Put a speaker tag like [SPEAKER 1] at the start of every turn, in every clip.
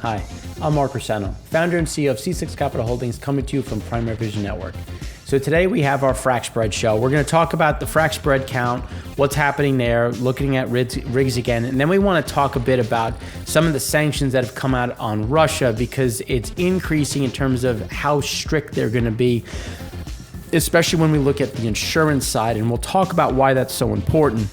[SPEAKER 1] Hi, I'm Mark Rossano, founder and CEO of C6 Capital Holdings, coming to you from Primary Vision Network. So today we have our frac spread show. We're going to talk about the frac spread count, what's happening there, looking at rigs again, and then we want to talk a bit about some of the sanctions that have come out on Russia, because it's increasing in terms of how strict they're going to be, especially when we look at the insurance side, and we'll talk about why that's so important.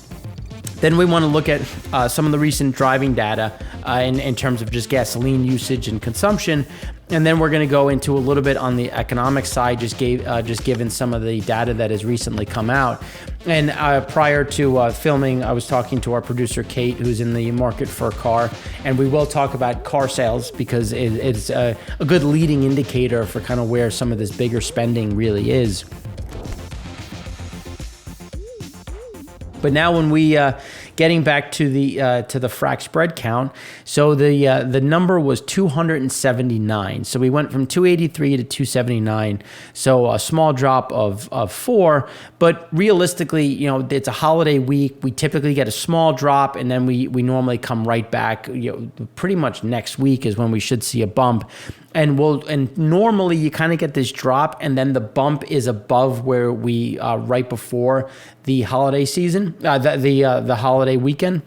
[SPEAKER 1] Then we want to look at some of the recent driving data in terms of just gasoline usage and consumption. And then we're going to go into a little bit on the economic side, just given some of the data that has recently come out. And prior to filming, I was talking to our producer, Kate, who's in the market for a car. And we will talk about car sales, because it's a good leading indicator for kind of where some of this bigger spending really is. But now when we getting back to the frac spread count, so the number was 279. So we went from 283 to 279. So a small drop of 4. But realistically, it's a holiday week. We typically get a small drop, and then we normally come right back. Pretty much next week is when we should see a bump. And normally you kind of get this drop, and then the bump is above where we right before the holiday season, the holiday weekend.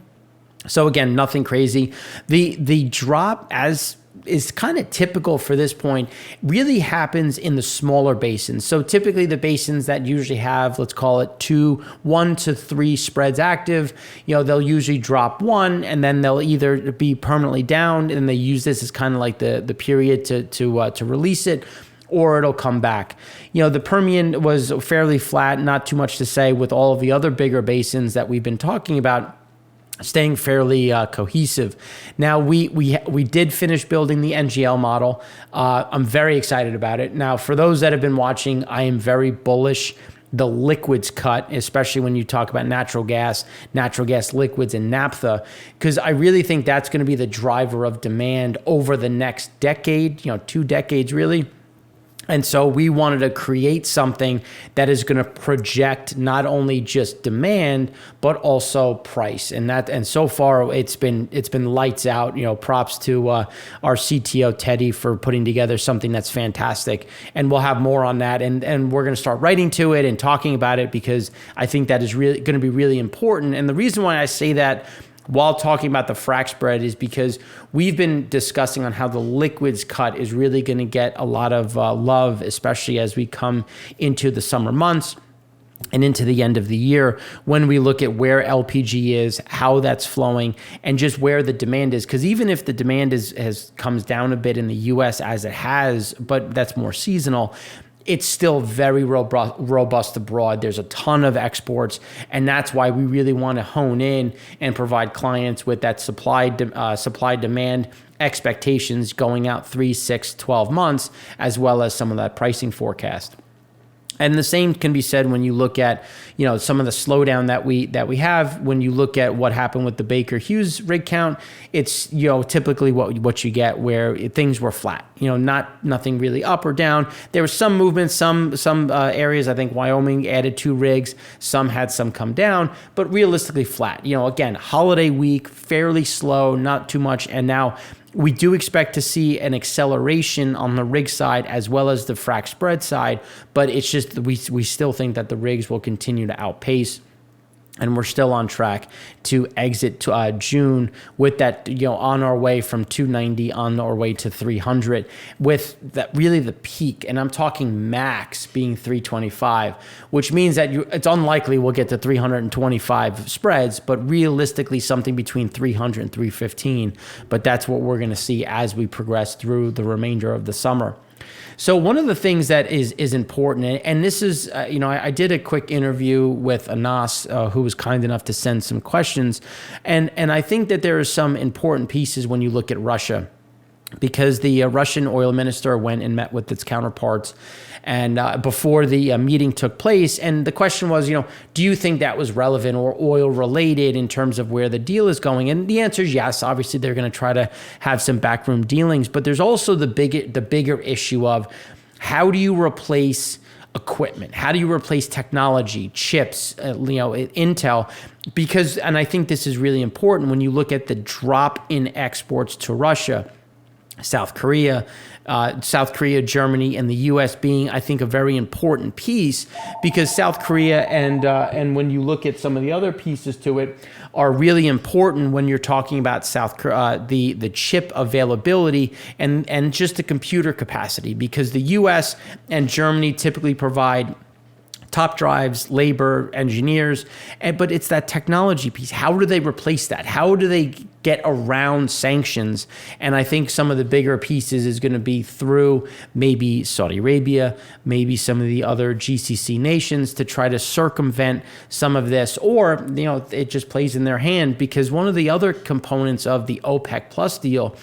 [SPEAKER 1] So again, nothing crazy. The drop, as is kind of typical for this point, really happens in the smaller basins. So typically the basins that usually have, let's call it 1 to 3 spreads active, they'll usually drop 1, and then they'll either be permanently down, and they use this as kind of like the period to release it, or it'll come back. The Permian was fairly flat, not too much to say, with all of the other bigger basins that we've been talking about staying fairly cohesive. Now, we did finish building the NGL model. I'm very excited about it. Now, for those that have been watching, I am very bullish. The liquids cut, especially when you talk about natural gas liquids, and naphtha, because I really think that's going to be the driver of demand over the next decade, 2 decades really. And so we wanted to create something that is going to project not only just demand, but also price. And so far it's been lights out. Props to our CTO Teddy for putting together something that's fantastic. And we'll have more on that. And we're going to start writing to it and talking about it, because I think that is really going to be really important. And the reason why I say that while talking about the frac spread is because we've been discussing on how the liquids cut is really going to get a lot of love, especially as we come into the summer months and into the end of the year, when we look at where LPG is, how that's flowing, and just where the demand is. Because even if the demand comes down a bit in the U.S. as it has, but that's more seasonal, it's still very robust abroad. There's a ton of exports, and that's why we really want to hone in and provide clients with that supply demand expectations going out 3, 6, 12 months, as well as some of that pricing forecast. And the same can be said when you look at, some of the slowdown that we have. When you look at what happened with the Baker Hughes rig count, it's typically what you get, where things were flat. Nothing really up or down. There was some movement. Some areas, I think Wyoming added 2 rigs. Some had some come down, but realistically flat. Again, holiday week, fairly slow, not too much, and now we do expect to see an acceleration on the rig side as well as the frac spread side, but it's just we still think that the rigs will continue to outpace, and we're still on track to exit June with that, on our way from 290 on our way to 300, with that really the peak, and I'm talking max being 325, which means that it's unlikely we'll get to 325 spreads, but realistically something between 300 and 315. But that's what we're going to see as we progress through the remainder of the summer. So one of the things that is important, and this is, I did a quick interview with Anas, who was kind enough to send some questions, and I think that there are some important pieces when you look at Russia, because the Russian oil minister went and met with its counterparts, and before the meeting took place, and the question was, do you think that was relevant or oil related in terms of where the deal is going? And the answer is yes. Obviously, they're going to try to have some backroom dealings, but there's also the bigger issue of how do you replace equipment? How do you replace technology, chips, Intel? Because, and I think this is really important when you look at the drop in exports to Russia. South Korea, Germany, and the U.S. being, I think, a very important piece, because South Korea and when you look at some of the other pieces to it, are really important when you're talking about the chip availability and just the computer capacity, because the U.S. and Germany typically provide top drives, labor, engineers, but it's that technology piece. How do they replace that? How do they get around sanctions? And I think some of the bigger pieces is going to be through maybe Saudi Arabia, maybe some of the other GCC nations, to try to circumvent some of this, or it just plays in their hand, because one of the other components of the OPEC Plus deal,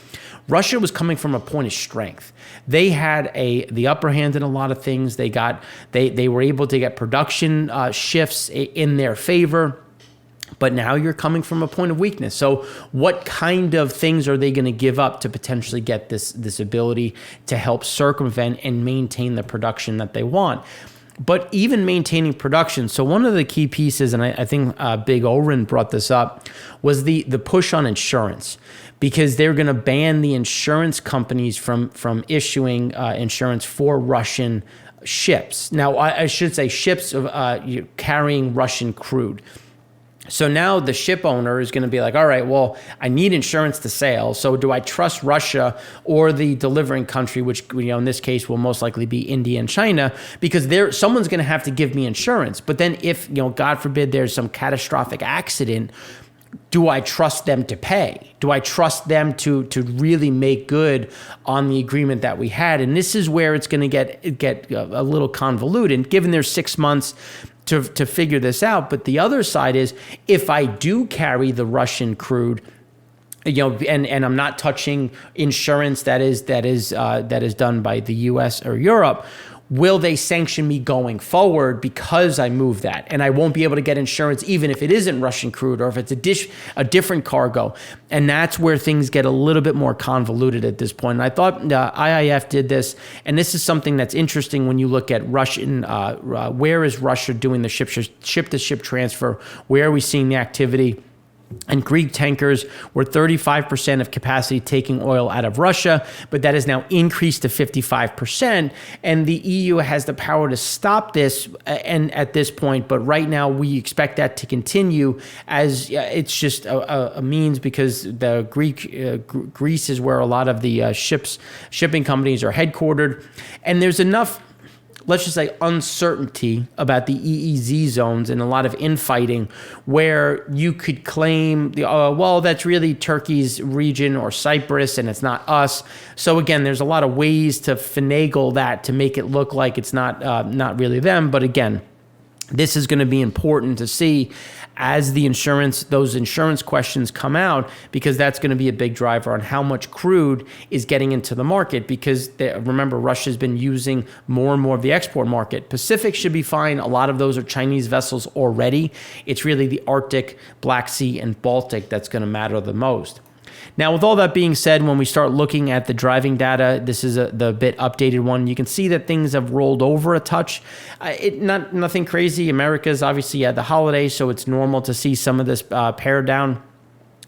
[SPEAKER 1] Russia was coming from a point of strength. They had the upper hand in a lot of things. They were able to get production shifts in their favor. But now you're coming from a point of weakness. So what kind of things are they going to give up to potentially get this ability to help circumvent and maintain the production that they want? But even maintaining production, so one of the key pieces, and I think Big Oren brought this up, was the push on insurance, because they're going to ban the insurance companies from issuing insurance for Russian ships. Now, I should say ships carrying Russian crude. So now the ship owner is going to be like, all right, well, I need insurance to sail. So do I trust Russia or the delivering country, which in this case will most likely be India and China, because someone's going to have to give me insurance. But then if, God forbid, there's some catastrophic accident, do I trust them to pay? Do I trust them to really make good on the agreement that we had? And this is where it's going to get a little convoluted, given there's 6 months to figure this out. But the other side is, if I do carry the Russian crude, and I'm not touching insurance that is done by the U.S. or Europe, will they sanction me going forward because I move that? And I won't be able to get insurance even if it isn't Russian crude, or if it's a different cargo. And that's where things get a little bit more convoluted at this point. And I thought IIF did this, and this is something that's interesting when you look at Russian, where is Russia doing the ship-to-ship transfer? Where are we seeing the activity? And Greek tankers were 35% of capacity taking oil out of Russia, but that has now increased to 55%. And the EU has the power to stop this and at this point, but right now we expect that to continue, as it's just a means, because the Greece is where a lot of the shipping companies are headquartered. And there's enough, let's just say, uncertainty about the EEZ zones and a lot of infighting, where you could claim, well, that's really Turkey's region or Cyprus and it's not us. So again, there's a lot of ways to finagle that to make it look like it's not really them. But again, this is going to be important to see as those insurance questions come out, because that's going to be a big driver on how much crude is getting into the market. Because remember, Russia's been using more and more of the export market. Pacific should be fine. A lot of those are Chinese vessels already. It's really the Arctic, Black Sea, and Baltic that's going to matter the most. Now, with all that being said, when we start looking at the driving data, this is the bit updated one. You can see that things have rolled over a touch. Nothing crazy. America's obviously at the holidays, so it's normal to see some of this pare down.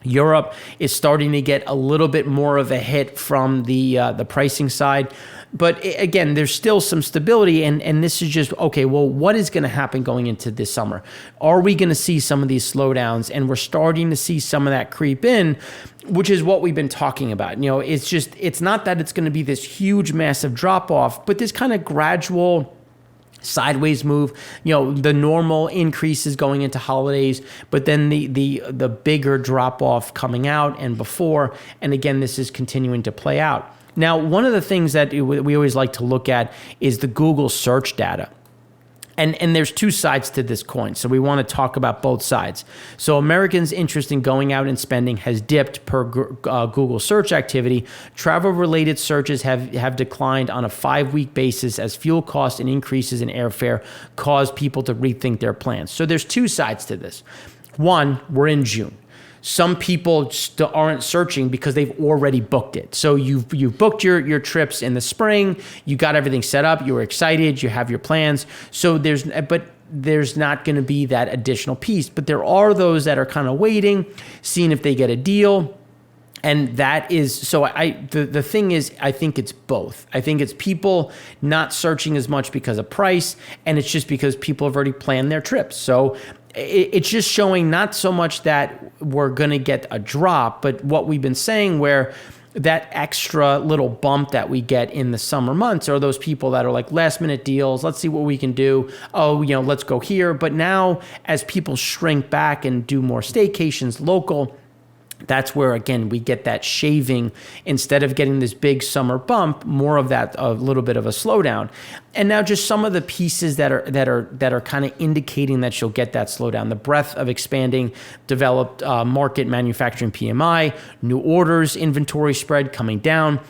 [SPEAKER 1] Europe is starting to get a little bit more of a hit from the pricing side. But again, there's still some stability, and this is just, okay, well, what is going to happen going into this summer? Are we going to see some of these slowdowns? And we're starting to see some of that creep in, which is what we've been talking about. It's not that it's going to be this huge, massive drop-off, but this kind of gradual sideways move. The normal increases going into holidays, but then the bigger drop-off coming out and before, and again, this is continuing to play out. Now, one of the things that we always like to look at is the Google search data. And there's two sides to this coin, so we want to talk about both sides. So Americans' interest in going out and spending has dipped per Google search activity. Travel-related searches have declined on a 5-week basis as fuel costs and increases in airfare cause people to rethink their plans. So there's two sides to this. One, we're in June. Some people still aren't searching because they've already booked it. So you've booked your trips in the spring, you got everything set up, you were excited, you have your plans. So there's not going to be that additional piece. But there are those that are kind of waiting, seeing if they get a deal. And that is, so the thing is, I think it's both. I think it's people not searching as much because of price, and it's just because people have already planned their trips. So it's just showing not so much that we're going to get a drop, but what we've been saying, where that extra little bump that we get in the summer months are those people that are like last minute deals. Let's see what we can do. Oh, let's go here. But now as people shrink back and do more staycations local, that's where, again, we get that shaving. Instead of getting this big summer bump, more of that, a little bit of a slowdown. And now just some of the pieces that are kind of indicating that you'll get that slowdown. The breadth of expanding developed market manufacturing PMI, new orders, inventory spread coming down,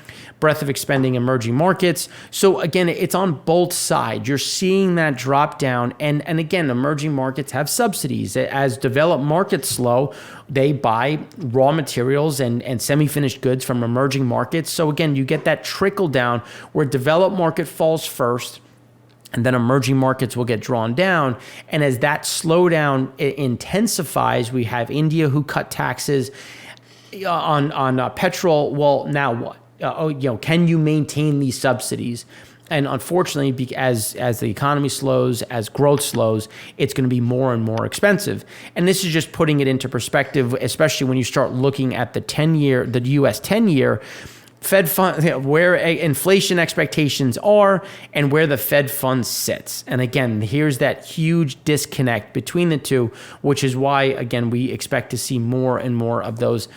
[SPEAKER 1] breadth of expanding emerging markets. So again, it's on both sides. You're seeing that drop down. And again, emerging markets have subsidies. As developed markets slow, they buy raw materials and semi-finished goods from emerging markets. So again, you get that trickle down where developed market falls first, and then emerging markets will get drawn down. And as that slowdown intensifies, we have India who cut taxes on petrol. Well, now what? Can you maintain these subsidies? And unfortunately, as the economy slows, as growth slows, it's going to be more and more expensive. And this is just putting it into perspective, especially when you start looking at the U.S. 10-year Fed fund, where inflation expectations are and where the Fed funds sits. And again, here's that huge disconnect between the two, which is why, again, we expect to see more and more of those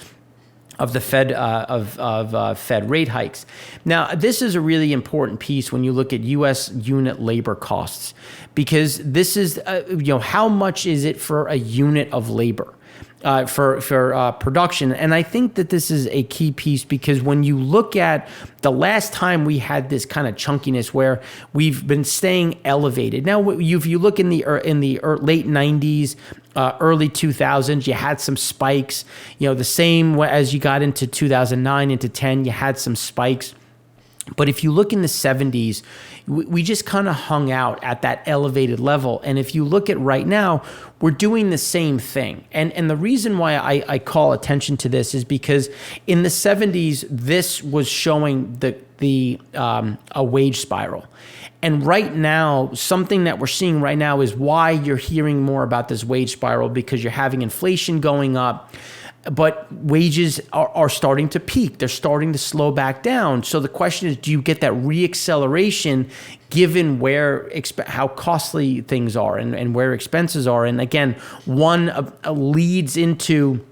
[SPEAKER 1] of the Fed Fed rate hikes. Now, this is a really important piece when you look at U.S. unit labor costs, because this is how much is it for a unit of labor for production. And I think that this is a key piece, because when you look at the last time we had this kind of chunkiness where we've been staying elevated. Now, if you look in the late 90s, early 2000s, you had some spikes. The same as you got into 2009 into 10, you had some spikes. But if you look in the 70s, we just kind of hung out at that elevated level. And if you look at right now, we're doing the same thing. And the reason why I call attention to this is because in the 70s, this was showing a wage spiral. And right now, something that we're seeing right now is why you're hearing more about this wage spiral, because you're having inflation going up. But wages are starting to peak. They're starting to slow back down. So the question is, do you get that reacceleration given how costly things are and where expenses are? And again, one leads into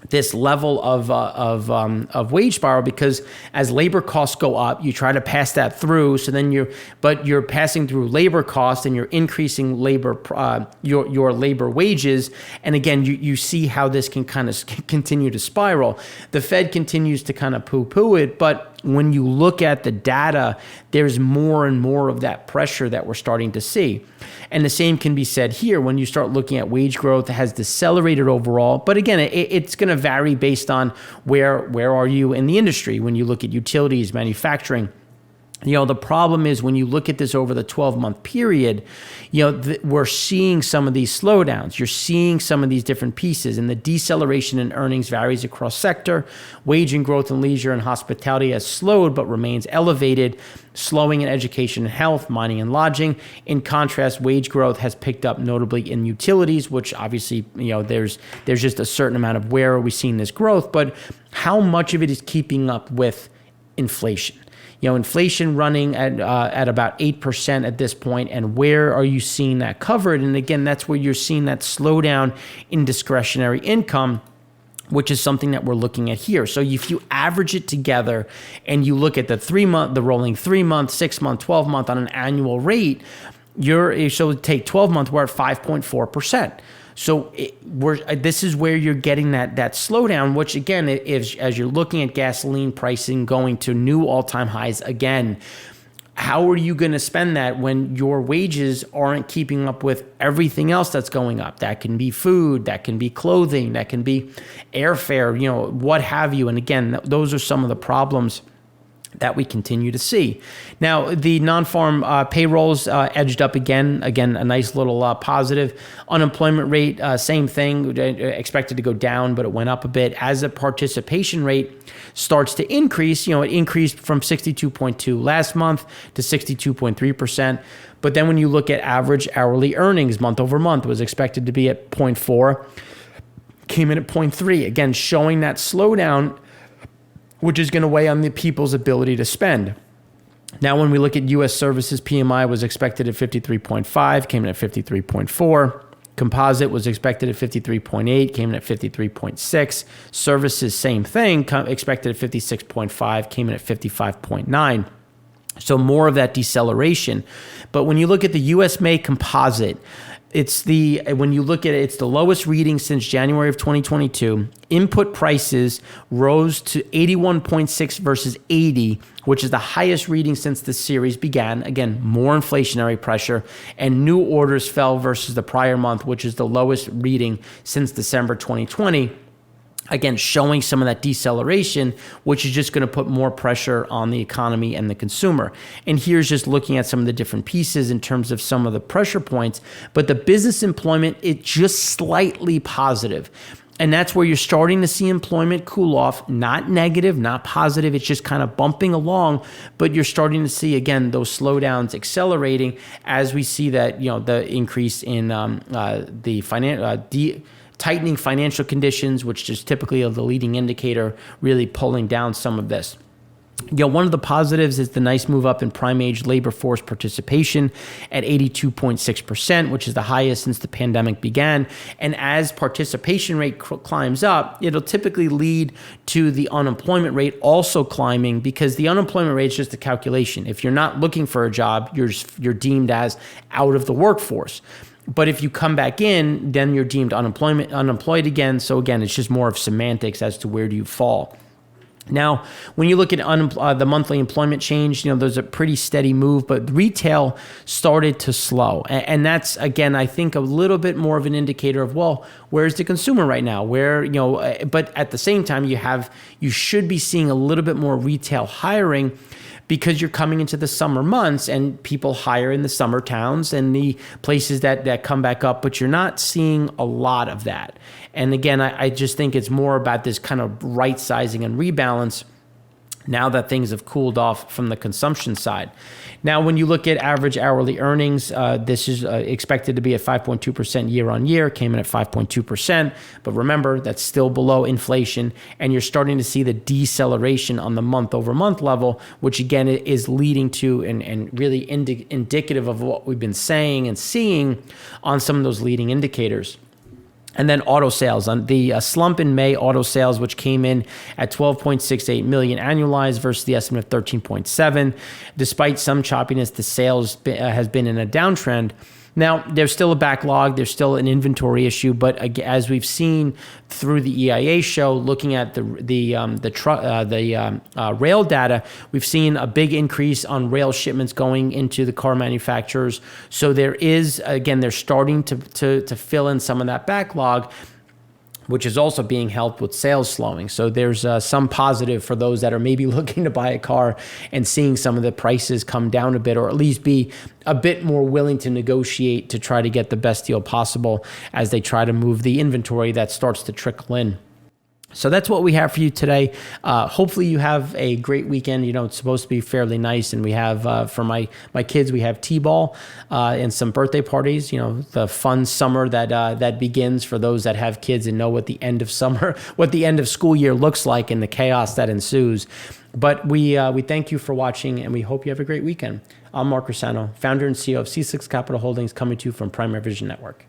[SPEAKER 1] this level of wage spiral, because as labor costs go up, you try to pass that through. So then you're passing through labor costs and you're increasing your labor wages. And again, you see how this can kind of continue to spiral. The Fed continues to kind of poo-poo it, but when you look at the data, there's more and more of that pressure that we're starting to see. And the same can be said here when you start looking at wage growth has decelerated overall. But again, it's going to vary based on where are you in the industry. When you look at utilities, manufacturing, the problem is when you look at this over the 12-month period, we're seeing some of these slowdowns. You're seeing some of these different pieces, and the deceleration in earnings varies across sector. Wage and growth in leisure and hospitality has slowed but remains elevated, slowing in education and health, mining and lodging. In contrast, wage growth has picked up notably in utilities, which obviously, there's just a certain amount of where are we seeing this growth, but how much of it is keeping up with inflation? Inflation running at about 8% at this point, and where are you seeing that covered? And again, that's where you're seeing that slowdown in discretionary income, which is something that we're looking at here. So if you average it together and you look at the rolling 3-month, 6-month, 12-month on an annual rate, so take 12-month, we're at 5.4%. So this is where you're getting that slowdown, which again, is as you're looking at gasoline pricing going to new all-time highs again, how are you going to spend that when your wages aren't keeping up with everything else that's going up? That can be food, that can be clothing, that can be airfare, what have you. And again, those are some of the problems that we continue to see. Now, the non-farm payrolls edged up again, a nice little positive. Unemployment rate, same thing, expected to go down, but it went up a bit. As the participation rate starts to increase, it increased from 62.2 last month to 62.3%. But then when you look at average hourly earnings month over month, was expected to be at 0.4, came in at 0.3, again, showing that slowdown, which is going to weigh on the people's ability to spend. Now, when we look at U.S. services, PMI was expected at 53.5, came in at 53.4. Composite was expected at 53.8, came in at 53.6. Services, same thing, expected at 56.5, came in at 55.9. So more of that deceleration. But when you look at the U.S. May composite, when you look at it, it's the lowest reading since January of 2022. Input prices rose to 81.6 versus 80, which is the highest reading since the series began. Again, more inflationary pressure, and new orders fell versus the prior month, which is the lowest reading since December 2020. Again, showing some of that deceleration, which is just going to put more pressure on the economy and the consumer. And here's just looking at some of the different pieces in terms of some of the pressure points. But the business employment, it's just slightly positive. And that's where you're starting to see employment cool off, not negative, not positive. It's just kind of bumping along, but you're starting to see, again, those slowdowns accelerating as we see that, the increase in tightening financial conditions, which is typically the leading indicator, really pulling down some of this. One of the positives is the nice move up in prime age labor force participation at 82.6%, which is the highest since the pandemic began. And as participation rate climbs up, it'll typically lead to the unemployment rate also climbing, because the unemployment rate is just a calculation. If you're not looking for a job, you're deemed as out of the workforce. But if you come back in, then you're deemed unemployed again. So again, it's just more of semantics as to where do you fall. Now, when you look at the monthly employment change, there's a pretty steady move, but retail started to slow. And that's, again, I think a little bit more of an indicator of, well, where's the consumer right now? But at the same time, you should be seeing a little bit more retail hiring, because you're coming into the summer months and people hire in the summer towns and the places that come back up, but you're not seeing a lot of that. And again, I just think it's more about this kind of right sizing and rebalance now that things have cooled off from the consumption side. Now, when you look at average hourly earnings, this is expected to be at 5.2% year on year, came in at 5.2%. But remember, that's still below inflation. And you're starting to see the deceleration on the month over month level, which again is leading to and really indicative of what we've been saying and seeing on some of those leading indicators. And then auto sales, on the slump in May auto sales, which came in at 12.68 million annualized versus the estimate of 13.7. Despite some choppiness, the sales has been in a downtrend. Now, there's still a backlog, there's still an inventory issue, but as we've seen through the EIA show, looking at the rail data, we've seen a big increase on rail shipments going into the car manufacturers. So there is, again, they're starting to fill in some of that backlog, which is also being helped with sales slowing. So there's some positive for those that are maybe looking to buy a car and seeing some of the prices come down a bit, or at least be a bit more willing to negotiate to try to get the best deal possible as they try to move the inventory that starts to trickle in. So that's what we have for you today. Hopefully you have a great weekend. It's supposed to be fairly nice. And we have, for my kids, we have T-ball and some birthday parties, the fun summer that begins for those that have kids and know what the end of summer, what the end of school year looks like and the chaos that ensues. But we thank you for watching, and we hope you have a great weekend. I'm Mark Rossano, founder and CEO of C6 Capital Holdings, coming to you from Primary Vision Network.